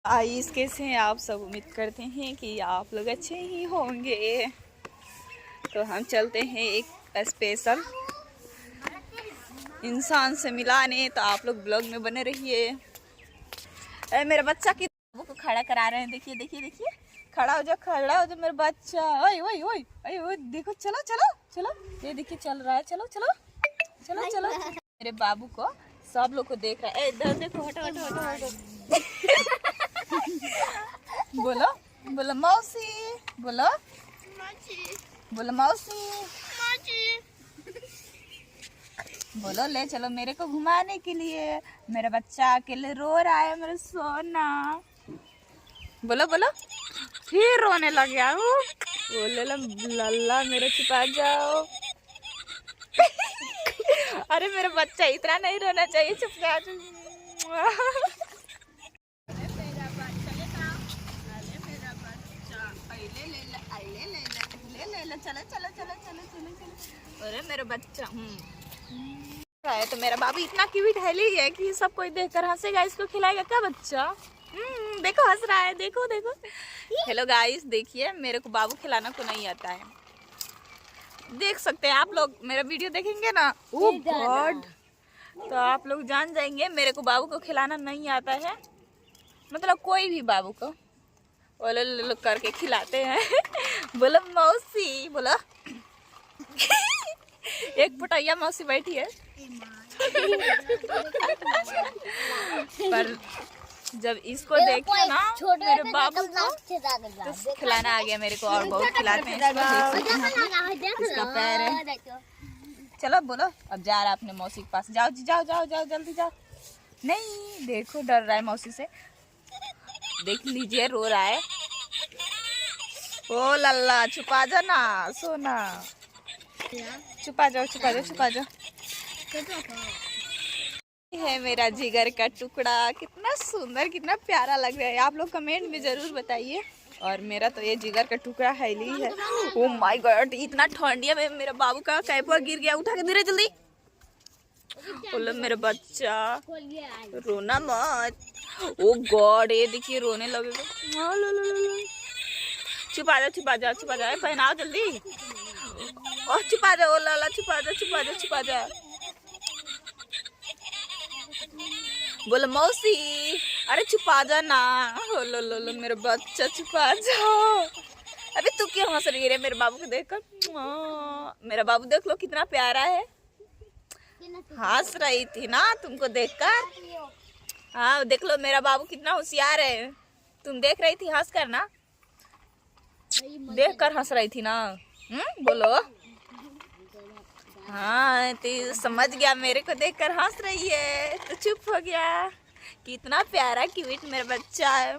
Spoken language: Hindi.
आइस कैसे हैं आप सब। उम्मीद करते हैं कि आप लोग अच्छे ही होंगे। तो हम चलते हैं एक स्पेशल इंसान से मिलाने, तो आप लोग ब्लॉग में बने रहिए। अरे मेरा बच्चा की बाबू को खड़ा करा रहे हैं। देखिए देखिए देखिए, खड़ा हो जा मेरा बच्चा। ओए ओए ओए ओए, देखो चलो चलो चलो, ये देखिए चल रहा है। चलो चलो चलो चलो। मेरे बाबू को सब लोग को देख रहा है। इधर देखो, हटो हटो हटो हटो। बोलो बोलो मौसी, बोलो बोलो मौसी, बोलो ले चलो मेरे को घुमाने के लिए। मेरा बच्चा अकेले रो रहा है, मेरा सोना। बोलो बोलो, फिर रोने लग गया हूँ। बोले लल्ला मेरे छुपा जाओ। अरे मेरा बच्चा इतना नहीं रोना चाहिए, चुप जा। चलो चलो चलो चलो चलो चलो। अरे मेरा बच्चा है तो मेरा बाबू इतना क्यूट है कि सब कोई देखकर हंसेगा। इसको खिलाएगा क्या बच्चा? देखो हंस रहा है, देखो देखो। हेलो गाइस, देखिए मेरे को बाबू खिलाना को नहीं आता है। देख सकते हैं आप लोग, मेरा वीडियो देखेंगे ना, ओह गॉड, तो आप लोग जान जाएंगे मेरे को बाबू को खिलाना नहीं आता है। मतलब कोई भी बाबू को वो करके खिलाते हैं। बोलो मौसी, बोलो। एक पुटैया मौसी बैठी है। पर जब इसको देखा ना मेरे बाबू को, तो खिलाना आ गया मेरे को। और बहुत खिलाते हैं इसका पैर है। चलो बोलो, अब जा रहा है अपने मौसी के पास। जाओ जी, जाओ जाओ जाओ जल्दी जाओ। नहीं देखो, डर रहा है मौसी से। देख लीजिए रो रहा है। ओ लल्ला छुपा जा ना सोना, छुपा जाओ छुपा जाओ छुपा जाओ। है मेरा जिगर का टुकड़ा, कितना सुंदर कितना प्यारा लग रहा है। आप लोग कमेंट में जरूर बताइए। और मेरा तो ये जिगर का टुकड़ा है ही है। ओ माय गॉड, इतना ठंडिया में मेरा बाबू का कैप गिर गया। उठा के धीरे जल्दी। बोलो मेरा बच्चा रोना मत। ओ गॉड, ये देखिए रोने लगेगा। छुपा जाओ छुपा जाओ छुपा जाओ, पहनाओ जल्दी। और छुपा जाओ लाला, छुपा जाओ छुपा जाओ छुपा जाओ। बोलो मौसी, अरे छुपा जा ना। हो लो मेरा बच्चा, छुपा जाओ। अबे तू क्यों हंस रही है मेरे बाबू को देखकर? मेरा बाबू देख लो कितना प्यारा है। हंस रही थी ना तुमको देखकर। हाँ देख लो मेरा बाबू कितना होशियार है। तुम देख रही थी हंस कर ना, देख कर हंस रही थी ना। बोलो। हाँ तो समझ गया, मेरे को देखकर हंस रही है तो चुप हो गया। कितना प्यारा क्यूट मेरा बच्चा है।